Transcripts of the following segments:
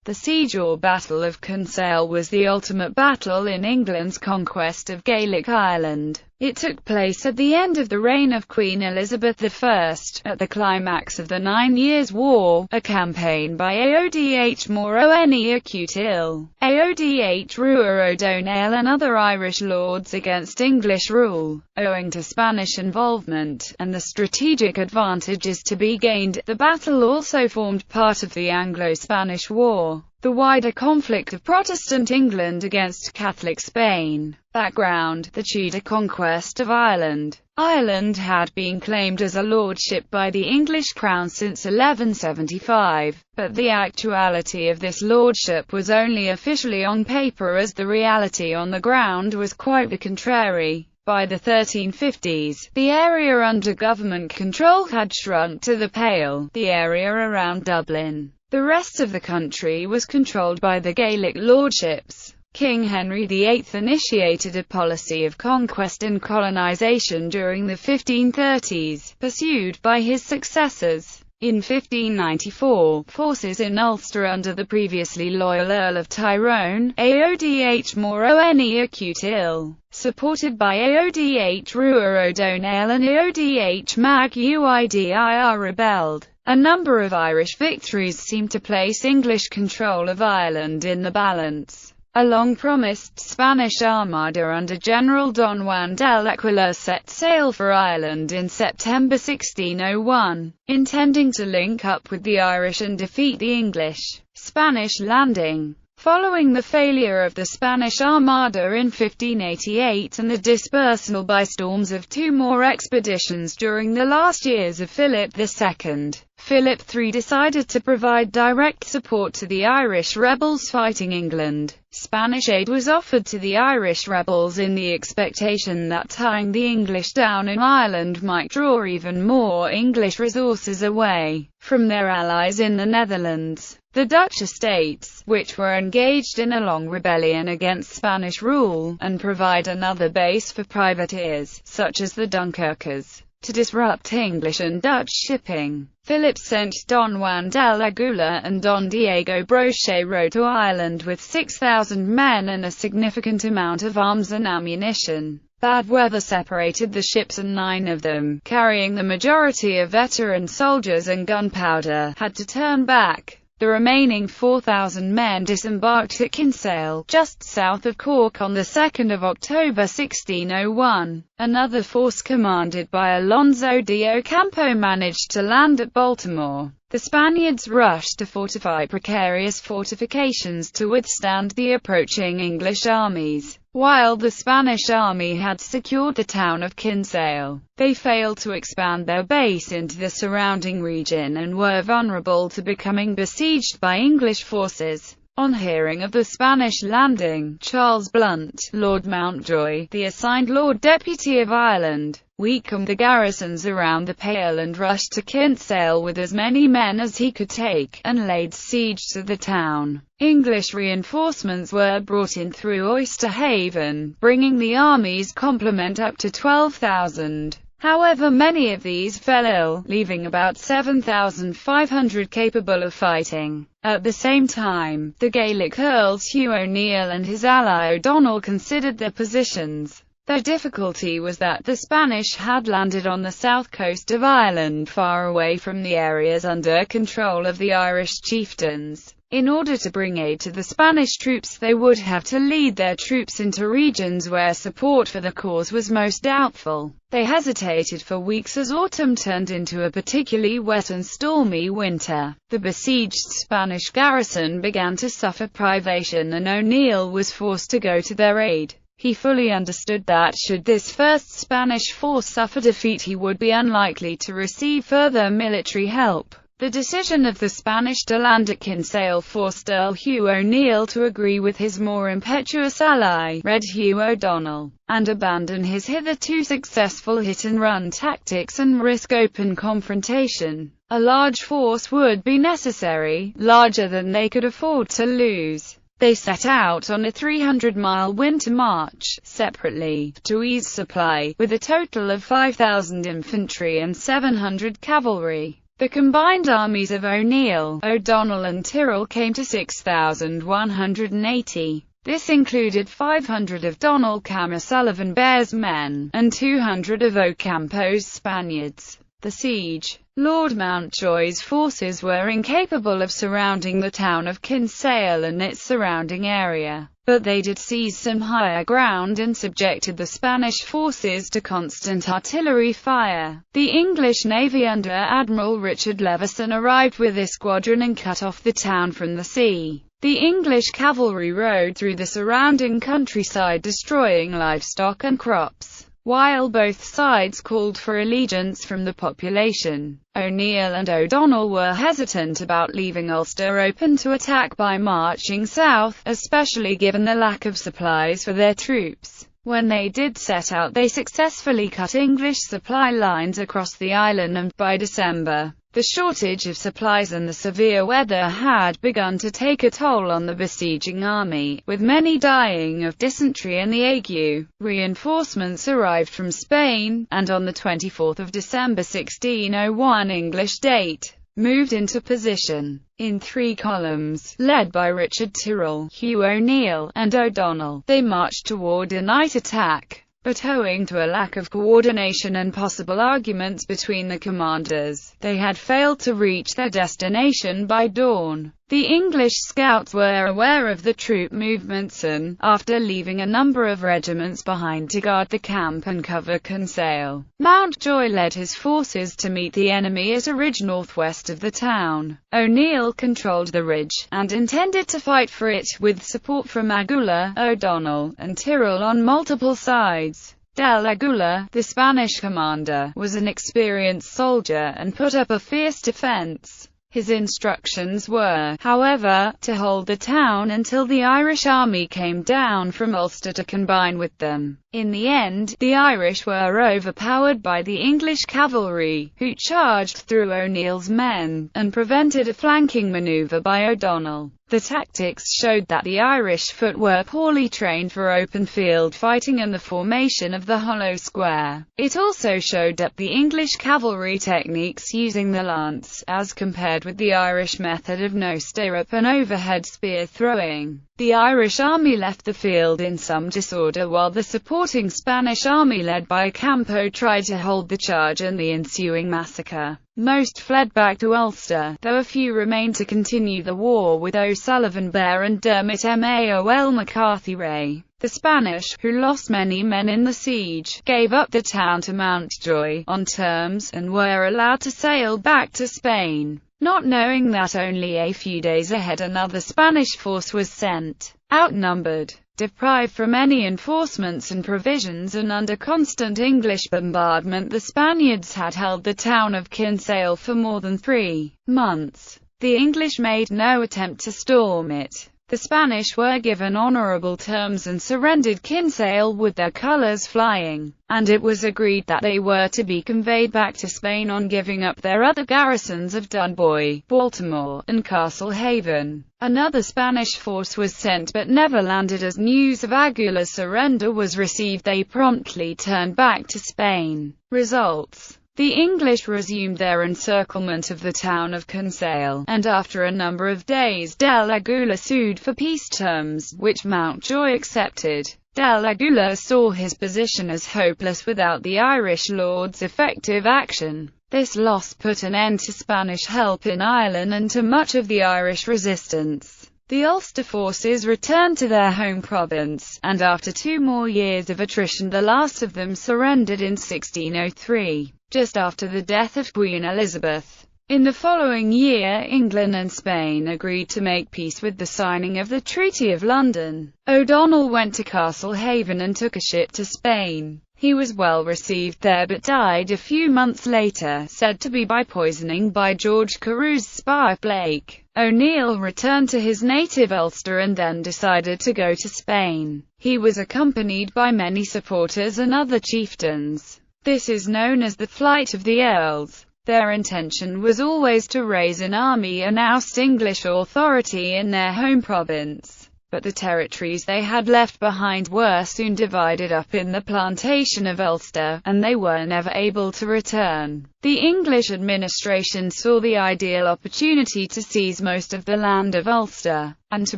The siege or Battle of Kinsale was the ultimate battle in England's conquest of Gaelic Ireland. It took place at the end of the reign of Queen Elizabeth I, at the climax of the 9 Years' War, a campaign by Aodh Moroni Kinsale, Aodh Ruair O'Donnell and other Irish lords against English rule. Owing to Spanish involvement, and the strategic advantages to be gained, the battle also formed part of the Anglo-Spanish War, the wider conflict of Protestant England against Catholic Spain. Background: the Tudor conquest of Ireland. Ireland had been claimed as a lordship by the English crown since 1175, but the actuality of this lordship was only officially on paper, as the reality on the ground was quite the contrary. By the 1350s, the area under government control had shrunk to the Pale, the area around Dublin. The rest of the country was controlled by the Gaelic lordships. King Henry VIII initiated a policy of conquest and colonisation during the 1530s, pursued by his successors. In 1594, forces in Ulster under the previously loyal Earl of Tyrone, Aodh Moroni Kinsale, supported by Aodh Ruair O'Donnell and Aodh Mag Uidir, rebelled. A number of Irish victories seemed to place English control of Ireland in the balance. A long-promised Spanish armada under General Don Juan de L'Aquila set sail for Ireland in September 1601, intending to link up with the Irish and defeat the English. Spanish landing. Following the failure of the Spanish Armada in 1588 and the dispersal by storms of 2 more expeditions during the last years of Philip II, Philip III decided to provide direct support to the Irish rebels fighting England. Spanish aid was offered to the Irish rebels in the expectation that tying the English down in Ireland might draw even more English resources away from their allies in the Netherlands. The Dutch estates, which were engaged in a long rebellion against Spanish rule, and provide another base for privateers, such as the Dunkirkers, to disrupt English and Dutch shipping. Philip sent Don Juan de L'Aquila and Don Diego Brochero to Ireland with 6,000 men and a significant amount of arms and ammunition. Bad weather separated the ships, and 9 of them, carrying the majority of veteran soldiers and gunpowder, had to turn back. The remaining 4,000 men disembarked at Kinsale, just south of Cork, on the 2nd of October 1601. Another force commanded by Alonso de Ocampo managed to land at Baltimore. The Spaniards rushed to fortify precarious fortifications to withstand the approaching English armies. While the Spanish army had secured the town of Kinsale, they failed to expand their base into the surrounding region and were vulnerable to becoming besieged by English forces. On hearing of the Spanish landing, Charles Blount, Lord Mountjoy, the assigned Lord Deputy of Ireland, weakened the garrisons around the Pale and rushed to Kinsale with as many men as he could take, and laid siege to the town. English reinforcements were brought in through Oyster Haven, bringing the army's complement up to 12,000. However, many of these fell ill, leaving about 7,500 capable of fighting. At the same time, the Gaelic earls Hugh O'Neill and his ally O'Donnell considered their positions. Their difficulty was that the Spanish had landed on the south coast of Ireland, far away from the areas under control of the Irish chieftains. In order to bring aid to the Spanish troops, they would have to lead their troops into regions where support for the cause was most doubtful. They hesitated for weeks as autumn turned into a particularly wet and stormy winter. The besieged Spanish garrison began to suffer privation, and O'Neill was forced to go to their aid. He fully understood that should this first Spanish force suffer defeat, he would be unlikely to receive further military help. The decision of the Spanish to land at Kinsale forced Earl Hugh O'Neill to agree with his more impetuous ally, Red Hugh O'Donnell, and abandon his hitherto successful hit-and-run tactics and risk open confrontation. A large force would be necessary, larger than they could afford to lose. They set out on a 300-mile winter march, separately, to ease supply, with a total of 5,000 infantry and 700 cavalry. The combined armies of O'Neill, O'Donnell and Tyrrell came to 6,180. This included 500 of Donald Camer Sullivan Bear's men, and 200 of Ocampo's Spaniards. The siege. Lord Mountjoy's forces were incapable of surrounding the town of Kinsale and its surrounding area, but they did seize some higher ground and subjected the Spanish forces to constant artillery fire. The English Navy under Admiral Richard Leveson arrived with a squadron and cut off the town from the sea. The English cavalry rode through the surrounding countryside, destroying livestock and crops, while both sides called for allegiance from the population. O'Neill and O'Donnell were hesitant about leaving Ulster open to attack by marching south, especially given the lack of supplies for their troops. When they did set out, they successfully cut English supply lines across the island, and by December, the shortage of supplies and the severe weather had begun to take a toll on the besieging army, with many dying of dysentery and the ague. Reinforcements arrived from Spain, and on the 24th of December 1601 English date, moved into position, in 3 columns, led by Richard Tyrrell, Hugh O'Neill, and O'Donnell. They marched toward a night attack, but owing to a lack of coordination and possible arguments between the commanders, they had failed to reach their destination by dawn. The English scouts were aware of the troop movements and, after leaving a number of regiments behind to guard the camp and cover Kinsale, Mountjoy led his forces to meet the enemy at a ridge northwest of the town. O'Neill controlled the ridge, and intended to fight for it, with support from Aguilar, O'Donnell, and Tyrrell on multiple sides. Del Aguilar, the Spanish commander, was an experienced soldier and put up a fierce defense. His instructions were, however, to hold the town until the Irish army came down from Ulster to combine with them. In the end, the Irish were overpowered by the English cavalry, who charged through O'Neill's men, and prevented a flanking manoeuvre by O'Donnell. The tactics showed that the Irish foot were poorly trained for open field fighting and the formation of the hollow square. It also showed up the English cavalry techniques using the lance, as compared with the Irish method of no stirrup and overhead spear throwing. The Irish army left the field in some disorder while the supporting Spanish army led by Ocampo tried to hold the charge and the ensuing massacre. Most fled back to Ulster, though a few remained to continue the war with O'Sullivan Bear and Dermot Maol McCarthy Ray. The Spanish, who lost many men in the siege, gave up the town to Mountjoy, on terms, and were allowed to sail back to Spain, not knowing that only a few days ahead another Spanish force was sent. Outnumbered, deprived from any enforcements and provisions, and under constant English bombardment, the Spaniards had held the town of Kinsale for more than 3 months. The English made no attempt to storm it. The Spanish were given honourable terms and surrendered Kinsale with their colours flying, and it was agreed that they were to be conveyed back to Spain on giving up their other garrisons of Dunboy, Baltimore, and Castlehaven. Another Spanish force was sent but never landed. As news of Aguilar's surrender was received, they promptly turned back to Spain. Results: the English resumed their encirclement of the town of Kinsale, and after a number of days Del Aguilar sued for peace terms, which Mountjoy accepted. Del Aguilar saw his position as hopeless without the Irish lords' effective action. This loss put an end to Spanish help in Ireland and to much of the Irish resistance. The Ulster forces returned to their home province, and after 2 more years of attrition the last of them surrendered in 1603. Just after the death of Queen Elizabeth. In the following year, England and Spain agreed to make peace with the signing of the Treaty of London. O'Donnell went to Castlehaven and took a ship to Spain. He was well received there but died a few months later, said to be by poisoning by George Carew's spy Blake. O'Neill returned to his native Ulster and then decided to go to Spain. He was accompanied by many supporters and other chieftains. This is known as the Flight of the Earls. Their intention was always to raise an army and oust English authority in their home province. but the territories they had left behind were soon divided up in the plantation of Ulster, and they were never able to return. The English administration saw the ideal opportunity to seize most of the land of Ulster, and to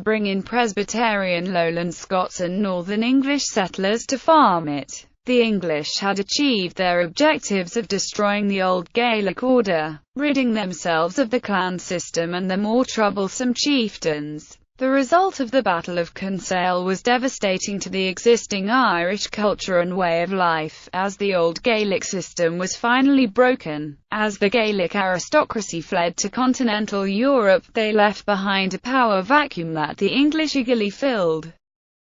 bring in Presbyterian Lowland Scots and Northern English settlers to farm it. The English had achieved their objectives of destroying the old Gaelic order, ridding themselves of the clan system and the more troublesome chieftains. The result of the Battle of Kinsale was devastating to the existing Irish culture and way of life, as the old Gaelic system was finally broken. As the Gaelic aristocracy fled to continental Europe, they left behind a power vacuum that the English eagerly filled.